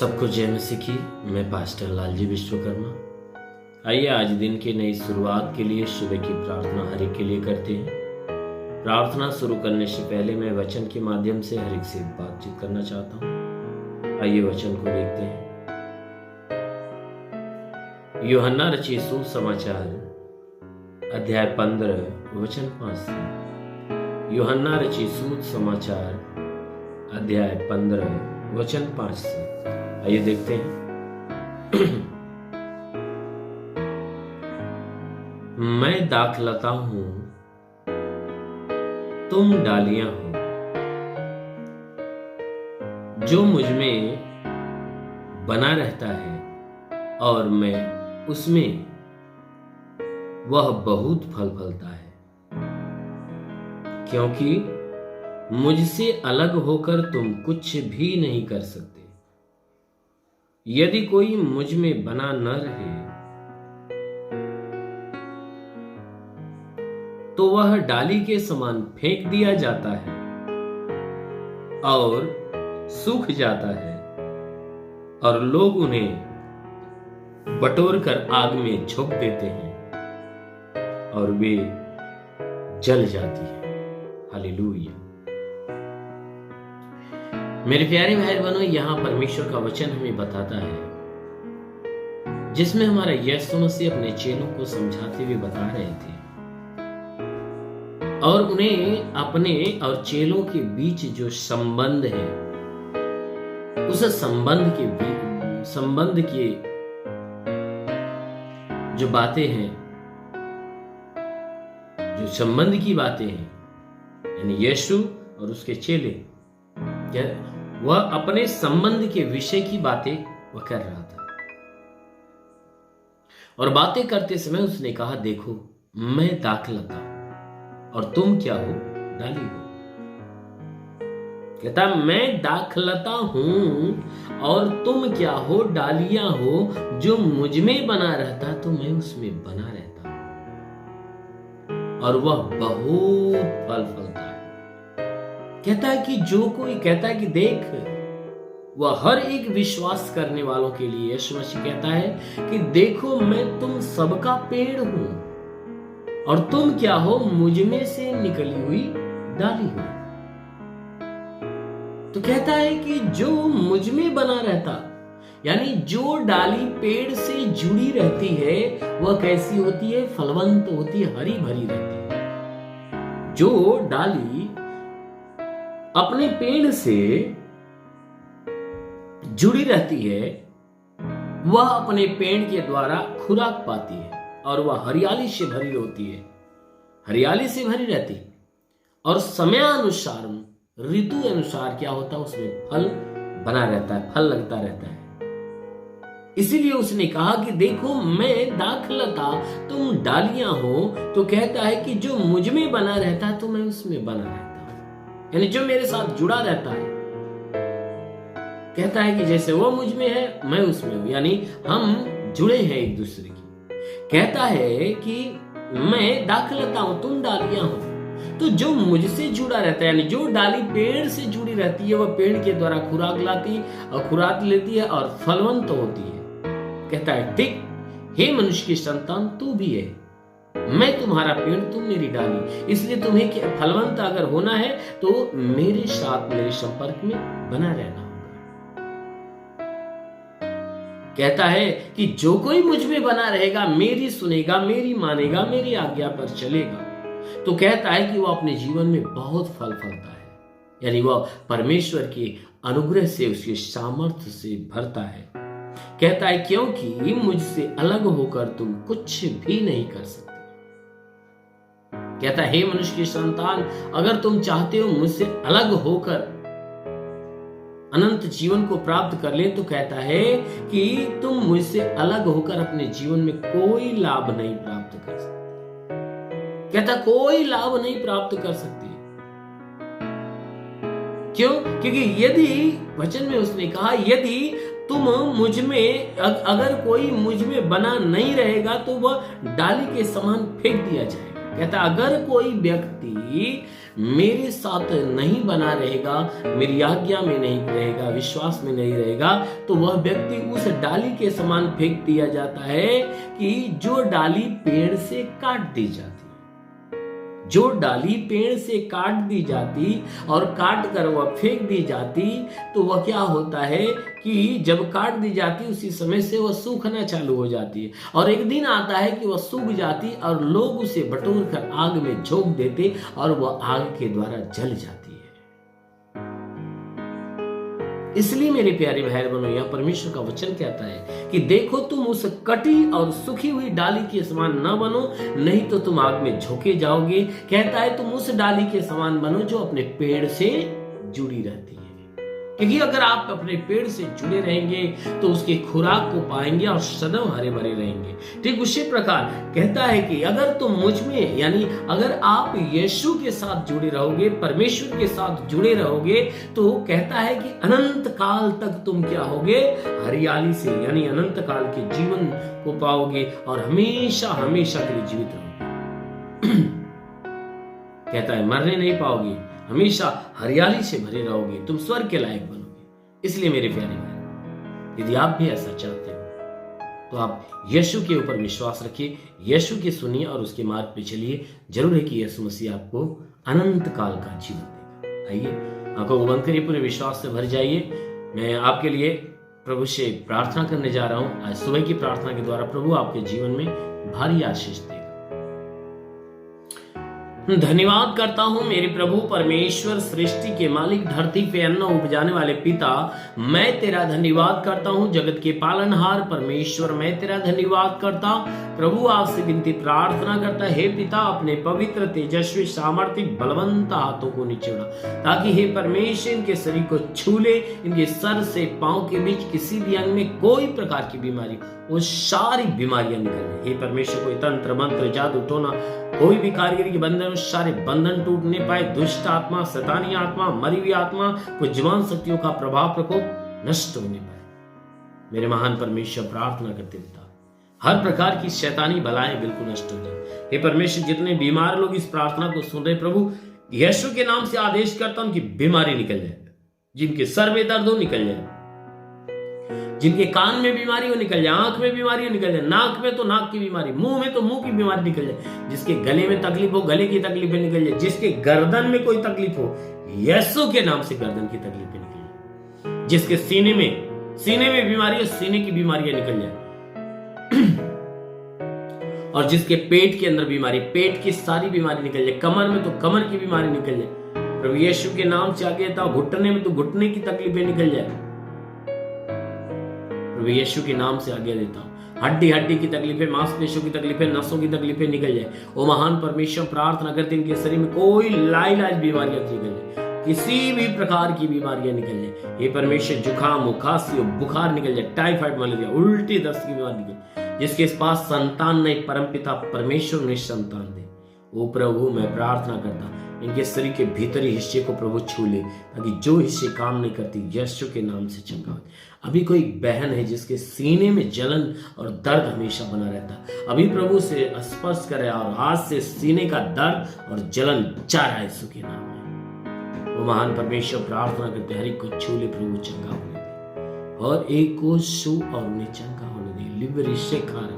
सबको जय मसीह की। मैं पास्टर लालजी विश्वकर्मा। आइए आज दिन की नई शुरुआत के लिए सुबह की प्रार्थना हर एक के लिए करते हैं। प्रार्थना शुरू करने से पहले मैं वचन के माध्यम से हर एक से बातचीत करना चाहता हूँ। आइए वचन को देखते हैं। यूहन्ना रचित सुसमाचार अध्याय 15 वचन 5 से। यूहन्ना रचित सुसमाचार अध्याय 15 वचन 5 से। आइए देखते हैं। मैं दाखलता हूं, तुम डालियां हो। जो मुझ में बना रहता है और मैं उसमें, वह बहुत फल फलता है, क्योंकि मुझसे अलग होकर तुम कुछ भी नहीं कर सकते। यदि कोई मुझ में बना न रहे तो वह डाली के समान फेंक दिया जाता है और सूख जाता है, और लोग उन्हें बटोर कर आग में झोंक देते हैं और वे जल जाती है। हालेलुया। मेरे प्यारे भाई बहनों, यहां परमेश्वर का वचन हमें बताता है, जिसमें हमारा यीशु मसीह अपने चेलों को समझाते हुए बता रहे थे और उन्हें अपने और चेलों के बीच जो संबंध है, उस संबंध की जो बातें हैं, जो संबंध की बातें हैं, यानी यीशु और उसके चेले, वह अपने संबंध के विषय की बातें वह कर रहा था। और बातें करते समय उसने कहा, देखो मैं दाखलता और तुम क्या हो, डाली हो। कहता मैं दाखलता हूं और तुम क्या हो, डालियां हो। जो मुझ में बना रहता तो मैं उसमें बना रहता, और वह बहुत फल फलता है। कहता है कि जो कोई, कहता है कि देख, वह हर एक विश्वास करने वालों के लिए यीशु मसीह कहता है कि देखो मैं तुम सबका पेड़ हूं और तुम क्या हो, मुझ में से निकली हुई डाली हो। तो कहता है कि जो मुझ में बना रहता, यानी जो डाली पेड़ से जुड़ी रहती है, वह कैसी होती है, फलवंत होती है, हरी भरी रहती है। जो डाली अपने पेड़ से जुड़ी रहती है, वह अपने पेड़ के द्वारा खुराक पाती है और वह हरियाली से भरी होती है, हरियाली से भरी रहती है। और समयानुसार, ऋतु अनुसार क्या होता है, उसमें फल बना रहता है, फल लगता रहता है। इसीलिए उसने कहा कि देखो मैं दाखलता, तुम डालियां हो। तो कहता है कि जो मुझ में बना रहता है तो मैं उसमें बना रहता, यानी जो मेरे साथ जुड़ा रहता है। कहता है कि जैसे वो मुझ में है मैं उसमें हूं, यानी हम जुड़े हैं एक दूसरे की। कहता है कि मैं दाखलता हूं, तुम डालियां हो। तो जो मुझसे जुड़ा रहता है, यानी जो डाली पेड़ से जुड़ी रहती है, वह पेड़ के द्वारा खुराक लाती और खुराक लेती है और फलवंत होती है। कहता है ठीक, हे मनुष्य की संतान, तू भी है, मैं तुम्हारा पेड़, तुम मेरी डाली। इसलिए तुम्हें फलवंत अगर होना है तो मेरे साथ, मेरे संपर्क में बना रहना होगा। कहता है कि जो कोई मुझ में बना रहेगा, मेरी सुनेगा, मेरी मानेगा, मेरी आज्ञा पर चलेगा, तो कहता है कि वह अपने जीवन में बहुत फल फलता है, यानी वह परमेश्वर के अनुग्रह से, उसके सामर्थ्य से भरता है। कहता है क्योंकि मुझसे अलग होकर तुम कुछ भी नहीं कर सकते। कहता है हे मनुष्य की संतान, अगर तुम चाहते हो मुझसे अलग होकर अनंत जीवन को प्राप्त कर ले, तो कहता है कि तुम मुझसे अलग होकर अपने जीवन में कोई लाभ नहीं प्राप्त कर सकते। कहता कोई लाभ नहीं प्राप्त कर सकती। क्यों? क्योंकि यदि, वचन में उसने कहा, यदि तुम मुझ में, अगर कोई मुझ में बना नहीं रहेगा तो वह डाली के समान फेंक दिया जाएगा। कहता अगर कोई व्यक्ति मेरे साथ नहीं बना रहेगा, मेरी आज्ञा में नहीं रहेगा, विश्वास में नहीं रहेगा, तो वह व्यक्ति उस डाली के समान फेंक दिया जाता है कि जो डाली पेड़ से काट दी जाती। जो डाली पेड़ से काट दी जाती और काट कर वह फेंक दी जाती, तो वह क्या होता है कि जब काट दी जाती उसी समय से वह सूखना चालू हो जाती है, और एक दिन आता है कि वह सूख जाती और लोग उसे बटोर कर आग में झोंक देते और वह आग के द्वारा जल जाती है। इसलिए मेरे प्यारे भाई बहनों, यह परमेश्वर का वचन कहता है कि देखो तुम उस कटी और सूखी हुई डाली के समान न बनो, नहीं तो तुम आग में झोंके जाओगे। कहता है तुम उस डाली के समान बनो जो अपने पेड़ से जुड़ी रहती है, क्योंकि अगर आप अपने पेड़ से जुड़े रहेंगे तो उसकी खुराक को पाएंगे और सदैव हरे भरे रहेंगे। ठीक उसी प्रकार कहता है कि अगर तुम मुझ में, यानी अगर आप यीशु के साथ जुड़े रहोगे, परमेश्वर के साथ जुड़े रहोगे, तो कहता है कि अनंत काल तक तुम क्या होगे, हरियाली से, यानी अनंत काल के जीवन को पाओगे और हमेशा हमेशा के लिए जीवित रहोगे। कहता है मरने नहीं पाओगे, हमेशा हरियाली से भरे रहोगे, तुम स्वर्ग के लायक बनोगे। इसलिए मेरे प्यारे भाई, यदि आप भी ऐसा चाहते हो तो आप यीशु के ऊपर विश्वास रखिए, यीशु की सुनिए और उसके मार्ग पे चलिए। जरूर है कि यीशु मसीह आपको अनंत काल का जीवन देगा। आइए आंखों को बंद करिए, पूरे विश्वास से भर जाइए। मैं आपके लिए प्रभु से प्रार्थना करने जा रहा हूं। आज सुबह की प्रार्थना के द्वारा प्रभु आपके जीवन में भारी आशीष देगा। धन्यवाद करता हूं मेरे प्रभु परमेश्वर, सृष्टि के मालिक, धरती पे अन्न उपजाने वाले पिता, मैं तेरा धन्यवाद करता हूं। जगत के पालनहार परमेश्वर, मैं तेरा धन्यवाद करता प्रभु। आपसे विनती प्रार्थना करता, हे पिता, अपने पवित्र तेजस्वी सामर्थ्य बलवंत हाथों को नीचे उड़ा, ताकि हे परमेश्वर इनके शरीर को छू ले, इनके सर से पांव के बीच किसी भी अंग में कोई प्रकार की बीमारी, वो सारी बीमारियां निकल। हे परमेश्वर, कोई तंत्र मंत्र जादू टोना, कोई भी कारीगरी के बंधन, सारे बंधन टूटने पाए। दुष्ट आत्मा, शैतानी आत्मा, मरी हुई आत्मा, कोई जवान शक्तियों का प्रभाव प्रकोप नष्ट होने पाए। मेरे महान परमेश्वर, प्रार्थना करते पिता, हर प्रकार की शैतानी बलाएं बिल्कुल नष्ट हो जाए। हे परमेश्वर, जितने बीमार लोग इस प्रार्थना को सुन रहे प्रभु, यीशु के नाम से आदेश करता हूं कि बीमारी निकल जाए। जिनके सर में दर्द हो निकल जाए, जिनके कान में बीमारी हो निकल जाए, आंख में बीमारी हो निकल जाए, नाक में तो नाक की बीमारी, मुंह में तो मुंह की बीमारी निकल जाए, जिसके गले में तकलीफ हो गले की तकलीफें निकल जाए, जिसके गर्दन में कोई तकलीफ हो यीशु के नाम से गर्दन की तकलीफें निकल जाए, जिसके सीने में बीमारी हो सीने की बीमारियां निकल जाए, और जिसके पेट के अंदर बीमारी, पेट की सारी बीमारी निकल जाए, कमर में तो कमर की बीमारी निकल जाए। प्रभु यीशु के नाम से आगे था, घुटने में तो घुटने की तकलीफें निकल जाए। प्रभु यीशु के नाम से आज्ञा देता हूं, हड्डी की तकलीफें, मांसपेशियों की तकलीफें, नसों की तकलीफें निकल जाए। ओ महान परमेश्वर, प्रार्थना करते इनके शरीर में कोई लाइलाज बीमारियां निकल जाए, किसी भी प्रकार की बीमारियां निकल जाए। हे परमेश्वर, जुकाम, खांसी, बुखार निकल जाए, टाइफाइड, मलेरिया, उल्टी, दस्त की बीमारी निकल, जिसके पास संतान नहीं, परमपिता परमेश्वर ने संतान दे। ओ प्रभु, मैं प्रार्थना करता इनके शरीर के भीतरी हिस्से को प्रभु छू ले, ताकि जो हिस्से काम नहीं करती यीशु के नाम से चंगा हो। अभी कोई बहन है जिसके सीने में जलन और दर्द हमेशा बना रहता, अभी प्रभु से स्पर्श करे और हाथ से सीने का दर्द और जलन जा रहा है यीशु के नाम में। वो महान परमेश्वर, प्रार्थना करते हर एक को छू ले प्रभु, चंगा होने दे, और एक को छू और उन्हें चंगा होने दे। लिबरी शेखार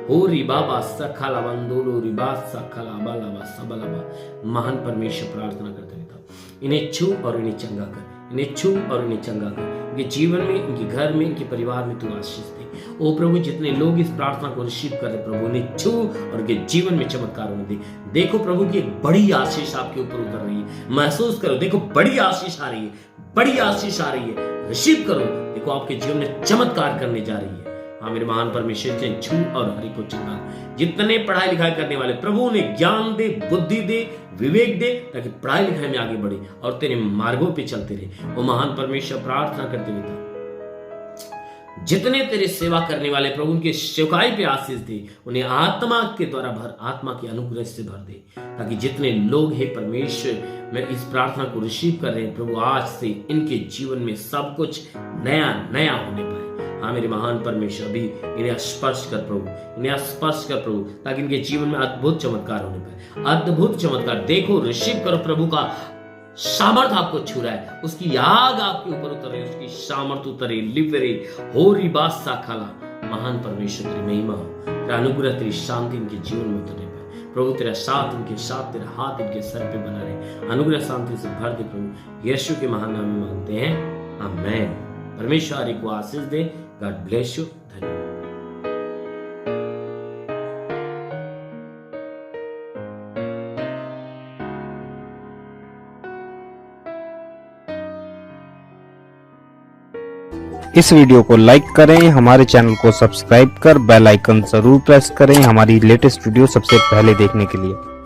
हो रिबाबा सखाला बंदोलो रिबा सखाला बालाबा सबलाबा। महान परमेश्वर, प्रार्थना करते रहता, इन्हें छू और इन्हें चंगा कर, इन्हें छू और इन्हें चंगा कर। इनके जीवन में, इनके घर में, इनके परिवार में तू आशीष दे। ओ प्रभु, जितने लोग इस प्रार्थना को रिसीव कर रहे प्रभु, उन्हें छू और उनके जीवन में चमत्कार होने दे। देखो प्रभु की एक बड़ी आशीष आपके ऊपर उतर रही है, महसूस करो। देखो बड़ी आशीष आ रही है, बड़ी आशीष आ रही है, रिसीव करो। देखो आपके जीवन में चमत्कार करने जा रही है। हाँ मेरे महान परमेश्वर, छू और हरि को चंगा। जितने पढ़ाई लिखाई करने वाले प्रभु, उन्हें ज्ञान दे, बुद्धि दे, विवेक दे, ताकि पढ़ाई लिखाई में आगे बढ़े और तेरे मार्गों पे चलते रहे। वो महान परमेश्वर, प्रार्थना करते हुए जितने तेरे सेवा करने वाले प्रभु, उनके सेवकाई पे आशीष दे, उन्हें आत्मा के द्वारा भर, आत्मा के अनुग्रह से भर दे, ताकि जितने लोग हैं परमेश्वर मैं इस प्रार्थना को रिसीव कर रहे हैं प्रभु, आज से इनके जीवन में सब कुछ नया नया होने पाए। हाँ मेरे महान परमेश्वर, अभी इन्हें स्पर्श कर प्रभु, इन्हें स्पर्श कर प्रभु, ताकि इनके जीवन में अद्भुत चमत्कार होने पाए, अद्भुत चमत्कार। देखो, रिसीव करो, प्रभु का सामर्थ आपको छू रहा है, उसकी आग आपके ऊपर उतरे, उसकी सामर्थ उतरे, लिवरे हो रिबास सा खाला। महान परमेश्वर तेरी महिमा हो, तेरा अनुग्रह, तेरी शांति इनके जीवन में उतरने पाए प्रभु। तेरा साथ इनके साथ, तेरा हाथ इनके सर पे बना रहे, अनुग्रह शांति से भर दे प्रभु। यीशु के महान नाम में मांगते हैं, आमेन। परमेश्वर को आशीष दे। God bless you. धन्यवाद। इस वीडियो को लाइक करें, हमारे चैनल को सब्सक्राइब कर बेल आइकन जरूर प्रेस करें हमारी लेटेस्ट वीडियो सबसे पहले देखने के लिए।